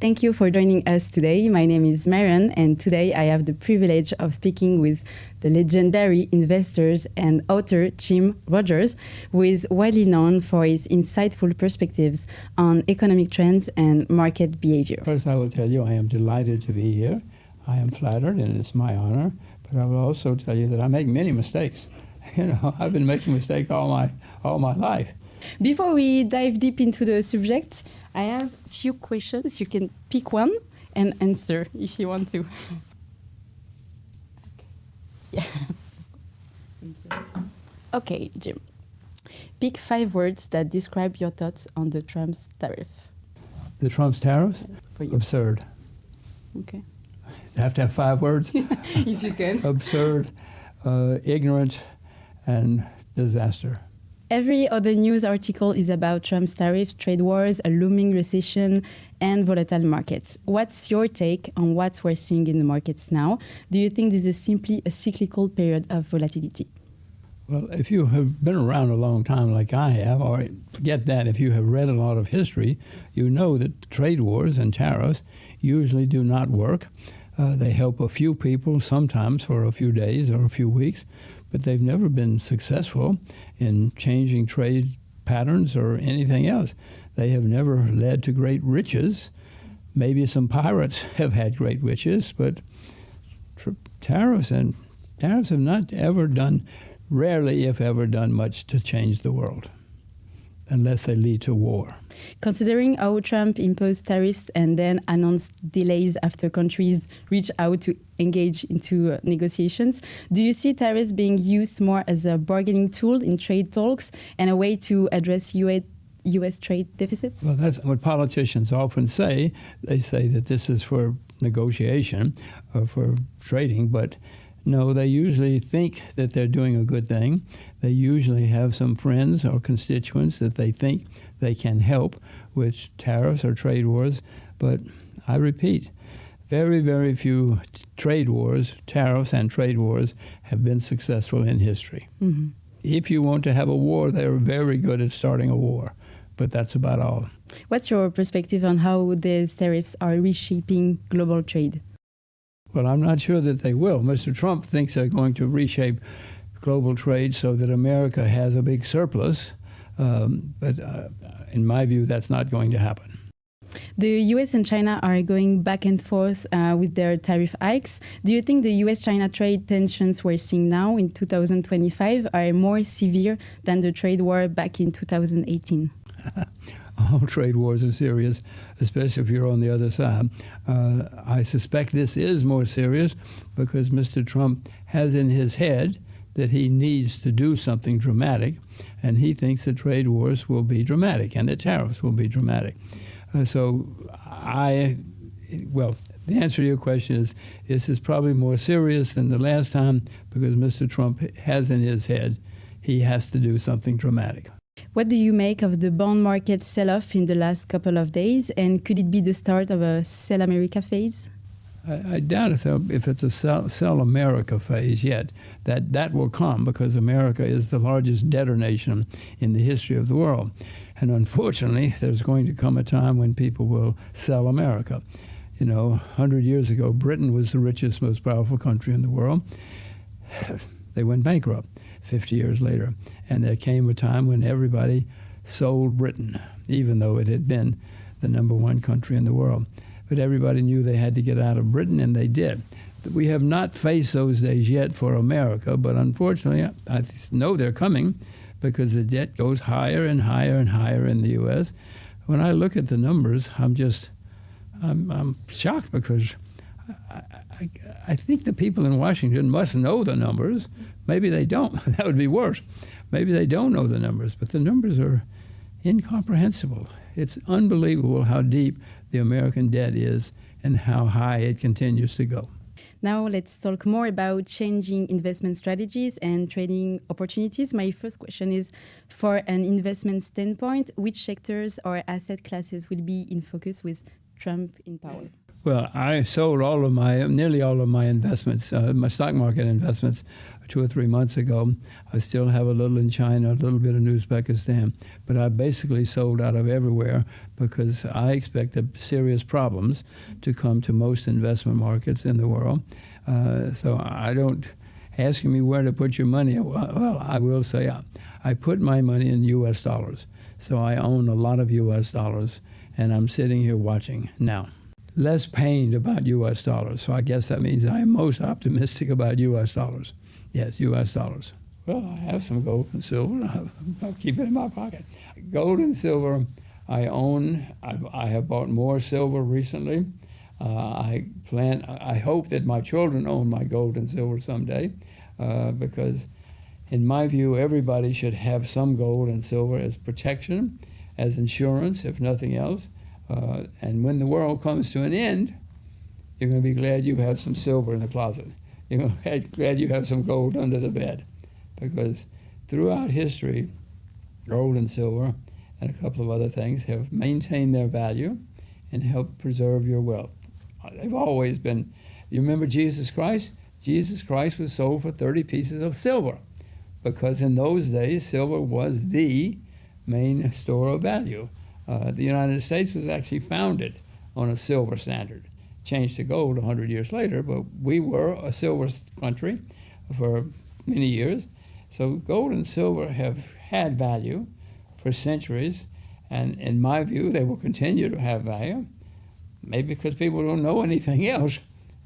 Thank you for joining us today. My name is Marion, and today I have the privilege of speaking with the legendary investors and author Jim Rogers, who is widely known for his insightful perspectives on economic trends and market behavior. First, I will tell you I am delighted to be here. I am flattered, and it's my honor. But I will also tell you that I make many mistakes. I've been making mistakes all my life. Before we dive deep into the subject, I have a few questions. You can pick one and answer if you want to. Yeah. Okay, Jim. Pick 5 words that describe your thoughts on the Trump's tariff. The Trump's tariffs? For you. Absurd. Okay. You have to have 5 words? If you can. Absurd, ignorant, and disaster. Every other news article is about Trump's tariffs, trade wars, a looming recession, and volatile markets. What's your take on what we're seeing in the markets now? Do you think this is simply a cyclical period of volatility? Well, if you have been around a long time like I have, or forget that, if you have read a lot of history, you know that trade wars and tariffs usually do not work. They help a few people, sometimes for a few days or a few weeks, but they've never been successful in changing trade patterns or anything else. They have never led to great riches. Maybe some pirates have had great riches, but tariffs have not ever done, rarely if ever done much to change the world, unless they lead to war. Considering how Trump imposed tariffs and then announced delays after countries reach out to engage into negotiations, do you see tariffs being used more as a bargaining tool in trade talks and a way to address U.S. trade deficits? Well, that's what politicians often say. They say that this is for negotiation or for trading, but no, they usually think that they're doing a good thing. They usually have some friends or constituents that they think they can help with tariffs or trade wars. But I repeat, very, very few trade wars, tariffs and trade wars have been successful in history. Mm-hmm. If you want to have a war, they're very good at starting a war. But that's about all. What's your perspective on how these tariffs are reshaping global trade? Well, I'm not sure that they will. Mr. Trump thinks they're going to reshape global trade so that America has a big surplus. But in my view, that's not going to happen. The U.S. and China are going back and forth with their tariff hikes. Do you think the U.S.-China trade tensions we're seeing now in 2025 are more severe than the trade war back in 2018? All trade wars are serious, especially if you're on the other side. I suspect this is more serious because Mr. Trump has in his head that he needs to do something dramatic, and he thinks that trade wars will be dramatic and that tariffs will be dramatic. The answer to your question is this is probably more serious than the last time because Mr. Trump has in his head he has to do something dramatic. What do you make of the bond market sell-off in the last couple of days, and could it be the start of a Sell America phase? I doubt if it's a sell America phase yet. That will come because America is the largest debtor nation in the history of the world. And unfortunately, there's going to come a time when people will sell America. 100 years ago, Britain was the richest, most powerful country in the world. They went bankrupt 50 years later. And there came a time when everybody sold Britain, even though it had been the #1 country in the world. But everybody knew they had to get out of Britain, and they did. We have not faced those days yet for America, but unfortunately, I know they're coming because the debt goes higher and higher and higher in the U.S. When I look at the numbers, I'm shocked because I think the people in Washington must know the numbers. Maybe they don't. That would be worse. Maybe they don't know the numbers, but the numbers are incomprehensible. It's unbelievable how deep the American debt is and how high it continues to go. Now let's talk more about changing investment strategies and trading opportunities. My first question is, for an investment standpoint, which sectors or asset classes will be in focus with Trump in power? Well, I sold nearly all of my investments, my stock market investments, 2 or 3 months ago. I still have a little in China, a little bit in Uzbekistan, but I basically sold out of everywhere because I expected serious problems to come to most investment markets in the world. So I don't, asking me where to put your money, well, I will say I put my money in U.S. dollars. So I own a lot of U.S. dollars, and I'm sitting here watching now. Less pained about U.S. dollars. So I guess that means I am most optimistic about U.S. dollars. Yes, U.S. dollars. Well, I have some gold and silver. I'll keep it in my pocket. Gold and silver I own. I have bought more silver recently. I hope that my children own my gold and silver someday because in my view, everybody should have some gold and silver as protection, as insurance, if nothing else. And when the world comes to an end, you're going to be glad you have some silver in the closet. You're going to be glad you have some gold under the bed. Because throughout history, gold and silver and a couple of other things have maintained their value and helped preserve your wealth. They've always been. You remember Jesus Christ? Jesus Christ was sold for 30 pieces of silver because in those days, silver was the main store of value. The United States was actually founded on a silver standard, changed to gold 100 years later, but we were a silver country for many years. So gold and silver have had value for centuries, and in my view, they will continue to have value, maybe because people don't know anything else,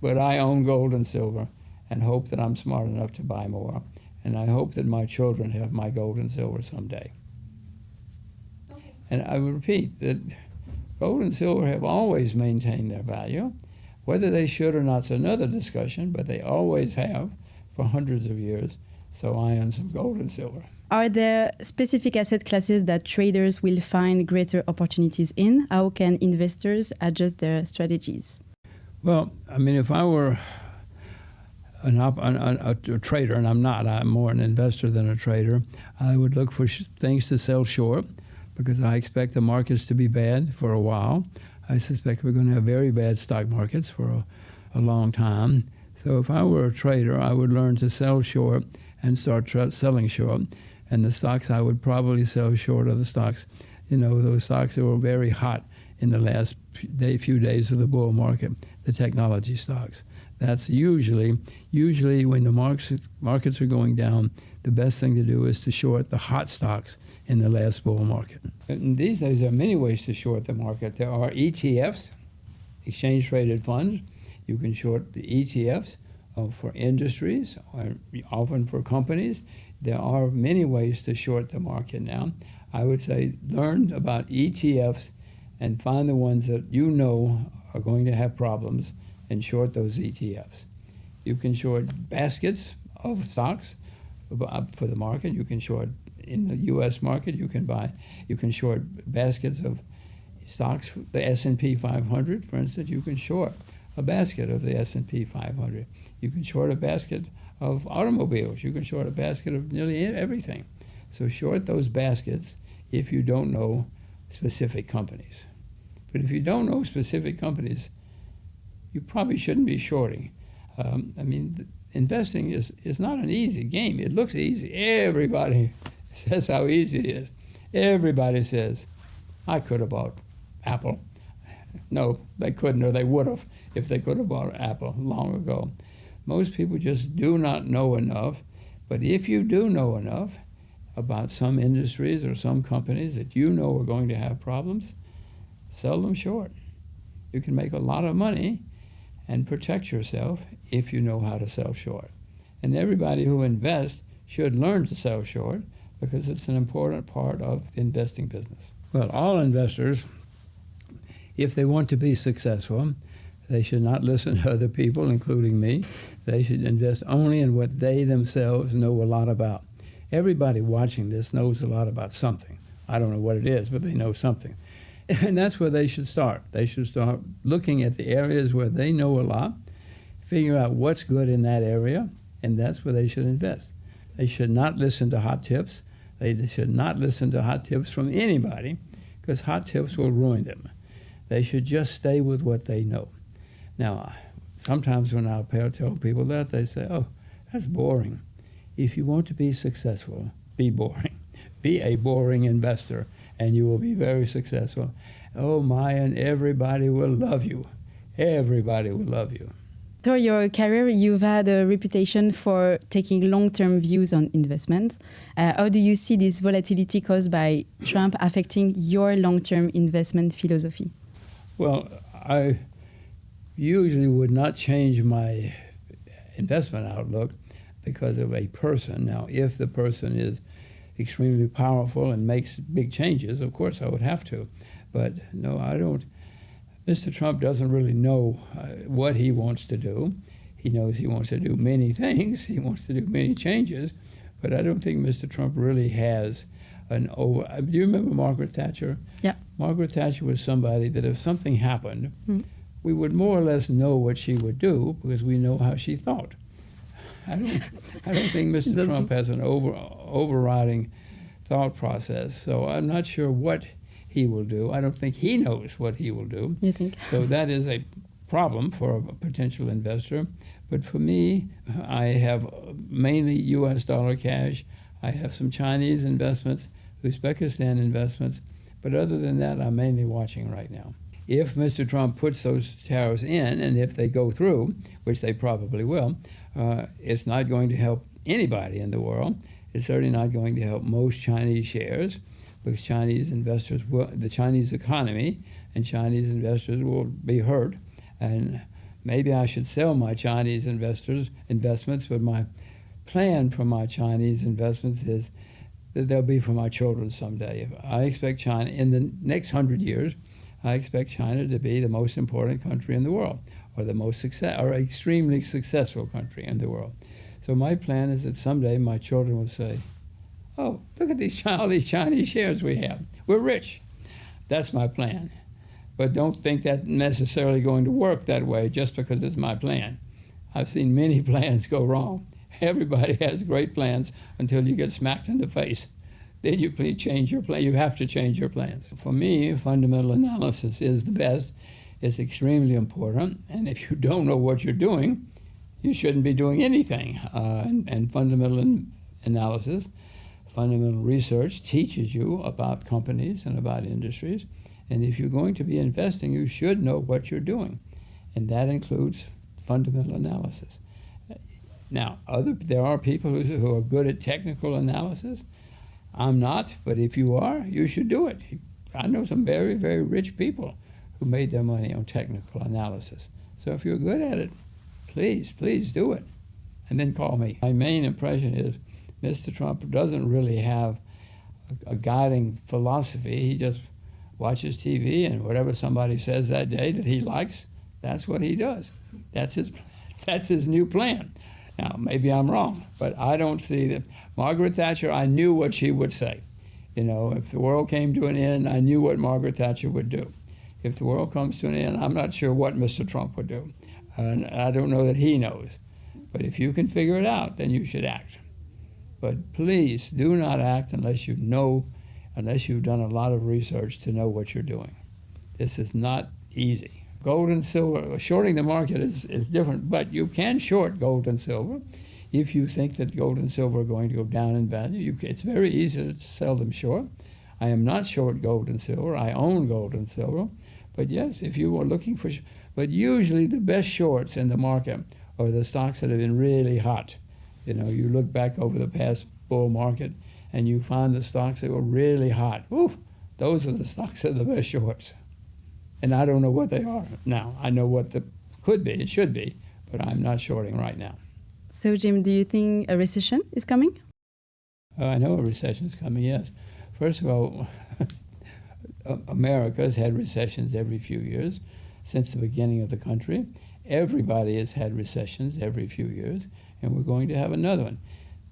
but I own gold and silver and hope that I'm smart enough to buy more, and I hope that my children have my gold and silver someday. And I would repeat that gold and silver have always maintained their value. Whether they should or not is another discussion, but they always have for hundreds of years. So I own some gold and silver. Are there specific asset classes that traders will find greater opportunities in? How can investors adjust their strategies? Well, I mean, if I were a trader, and I'm not, I'm more an investor than a trader, I would look for things to sell short, because I expect the markets to be bad for a while. I suspect we're going to have very bad stock markets for a long time. So if I were a trader, I would learn to sell short and start selling short. And the stocks I would probably sell short are the stocks, those stocks that were very hot in the last few days of the bull market, the technology stocks. That's usually when the markets are going down, the best thing to do is to short the hot stocks in the last bull market. And these days, there are many ways to short the market. There are ETFs, exchange-traded funds. You can short the ETFs for industries, or often for companies. There are many ways to short the market now. I would say learn about ETFs and find the ones that you know are going to have problems and short those ETFs. You can short baskets of stocks for the market. You can short in the U.S. market. You can short baskets of stocks. The S&P 500, for instance, you can short a basket of the S&P 500. You can short a basket of automobiles. You can short a basket of nearly everything. So short those baskets if you don't know specific companies. But if you don't know specific companies, you probably shouldn't be shorting. Investing is not an easy game. It looks easy. Everybody says how easy it is. Everybody says, I could have bought Apple. No, they couldn't, or they would have if they could have bought Apple long ago. Most people just do not know enough. But if you do know enough about some industries or some companies that you know are going to have problems, sell them short. You can make a lot of money and protect yourself if you know how to sell short. And everybody who invests should learn to sell short because it's an important part of the investing business. Well, all investors, if they want to be successful, they should not listen to other people, including me. They should invest only in what they themselves know a lot about. Everybody watching this knows a lot about something. I don't know what it is, but they know something. And that's where they should start. They should start looking at the areas where they know a lot, figure out what's good in that area, and that's where they should invest. They should not listen to hot tips. They should not listen to hot tips from anybody because hot tips will ruin them. They should just stay with what they know. Now, sometimes when I tell people that, they say, oh, that's boring. If you want to be successful, be boring. Be a boring investor, and you will be very successful. Oh, Mayan, everybody will love you. Everybody will love you. Through your career, you've had a reputation for taking long-term views on investments. How do you see this volatility caused by Trump affecting your long-term investment philosophy? Well, I usually would not change my investment outlook because of a person. Now, if the person is extremely powerful and makes big changes, of course I would have to. But no, I don't. Mr. Trump doesn't really know what he wants to do. He knows he wants to do many things. He wants to do many changes. But I don't think Mr. Trump really has an over. Do you remember Margaret Thatcher? Yeah. Margaret Thatcher was somebody that if something happened, we would more or less know what she would do because we know how she thought. I don't think Mr. Trump has an overriding thought process. So I'm not sure what he will do. I don't think he knows what he will do. You think? So that is a problem for a potential investor. But for me, I have mainly U.S. dollar cash. I have some Chinese investments, Uzbekistan investments. But other than that, I'm mainly watching right now. If Mr. Trump puts those tariffs in, and if they go through, which they probably will, it's not going to help anybody in the world. It's certainly not going to help most Chinese shares, because Chinese investors the Chinese economy and Chinese investors will be hurt. And maybe I should sell my Chinese investments, but my plan for my Chinese investments is that they'll be for my children someday. I expect China, in the next 100 years, I expect China to be the most important country in the world, or the most extremely successful country in the world. So my plan is that someday my children will say, oh, look at all these Chinese shares we have. We're rich. That's my plan. But don't think that's necessarily going to work that way just because it's my plan. I've seen many plans go wrong. Everybody has great plans until you get smacked in the face. Then you change your plan. You have to change your plans. For me, fundamental analysis is the best. It's extremely important. And if you don't know what you're doing, you shouldn't be doing anything. And fundamental analysis, fundamental research teaches you about companies and about industries. And if you're going to be investing, you should know what you're doing. And that includes fundamental analysis. Now, there are people who are good at technical analysis. I'm not, but if you are, you should do it. I know some very, very rich people who made their money on technical analysis. So if you're good at it, please do it. And then call me. My main impression is Mr. Trump doesn't really have a guiding philosophy. He just watches TV, and whatever somebody says that day that he likes, that's what he does. That's his new plan. Now, maybe I'm wrong, but I don't see that. Margaret Thatcher, I knew what she would say. You know, if the world came to an end, I knew what Margaret Thatcher would do. If the world comes to an end, I'm not sure what Mr. Trump would do. And I don't know that he knows. But if you can figure it out, then you should act. But please do not act unless you've done a lot of research to know what you're doing. This is not easy. Gold and silver, shorting the market is different, but you can short gold and silver. If you think that gold and silver are going to go down in value, it's very easy to sell them short. I am not short gold and silver. I own gold and silver. But yes, if you are looking for, but usually the best shorts in the market are the stocks that have been really hot. You know, you look back over the past bull market and you find the stocks that were really hot. Oof, those are the stocks that are the best shorts. And I don't know what they are now. I know what could be, it should be, but I'm not shorting right now. So, Jim, do you think a recession is coming? I know a recession is coming, yes. First of all, America has had recessions every few years since the beginning of the country. Everybody has had recessions every few years, and we're going to have another one.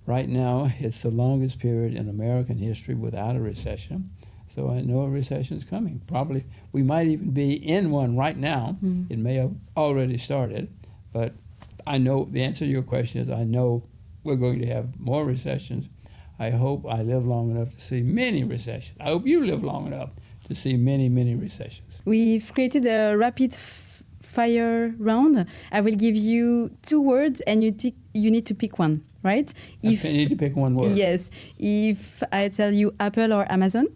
Right now, it's the longest period in American history without a recession. So I know a recession is coming. Probably we might even be in one right now. It may have already started, but I know the answer to your question is I know we're going to have more recessions. I hope I live long enough to see many recessions. I hope you live long enough to see many, many recessions. We've created a rapid fire round. I will give you 2 words and you need to pick one, right? If I need to pick one word. Yes. If I tell you Apple or Amazon?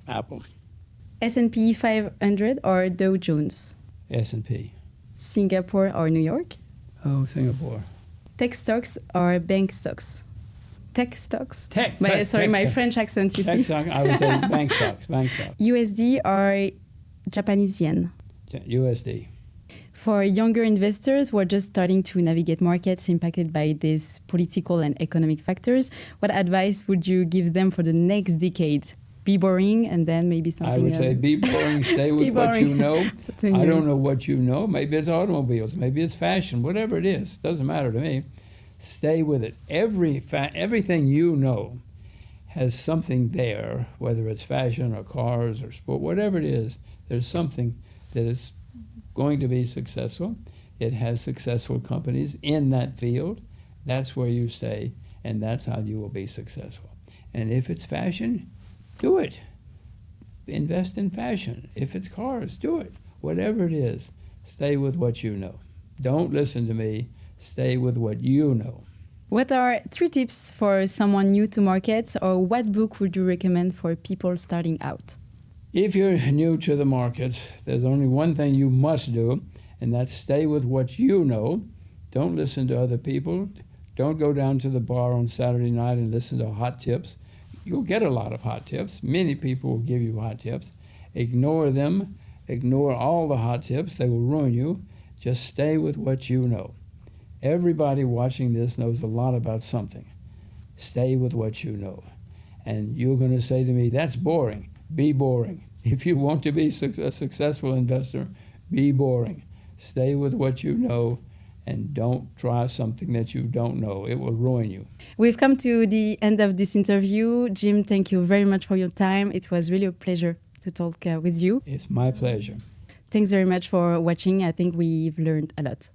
Apple. S&P 500 or Dow Jones? S&P. Singapore or New York? Oh, Singapore. Tech stocks or bank stocks? Tech stocks? Tech. My tech, French accent, you see. Stock, I would say bank stocks. USD or Japanese yen? USD. For younger investors who are just starting to navigate markets impacted by these political and economic factors, what advice would you give them for the next decade? Be boring and then maybe something I would say be boring, stay with what you know. I don't know what you know. Maybe it's automobiles, maybe it's fashion, whatever it is. Doesn't matter to me. Stay with it. Everything you know has something there, whether it's fashion or cars or sport, whatever it is, there's something that is going to be successful. It has successful companies in that field. That's where you stay, and that's how you will be successful. And if it's fashion, do it. Invest in fashion. If it's cars, do it. Whatever it is, stay with what you know. Don't listen to me. Stay with what you know. What are 3 tips for someone new to markets, or what book would you recommend for people starting out? If you're new to the markets, there's only one thing you must do, and that's stay with what you know. Don't listen to other people. Don't go down to the bar on Saturday night and listen to hot tips. You'll get a lot of hot tips. Many people will give you hot tips. Ignore them. Ignore all the hot tips. They will ruin you. Just stay with what you know. Everybody watching this knows a lot about something. Stay with what you know. And you're going to say to me, that's boring. Be boring. If you want to be a successful investor, be boring. Stay with what you know. And don't try something that you don't know. It will ruin you. We've come to the end of this interview. Jim, thank you very much for your time. It was really a pleasure to talk with you. It's my pleasure. Thanks very much for watching. I think we've learned a lot.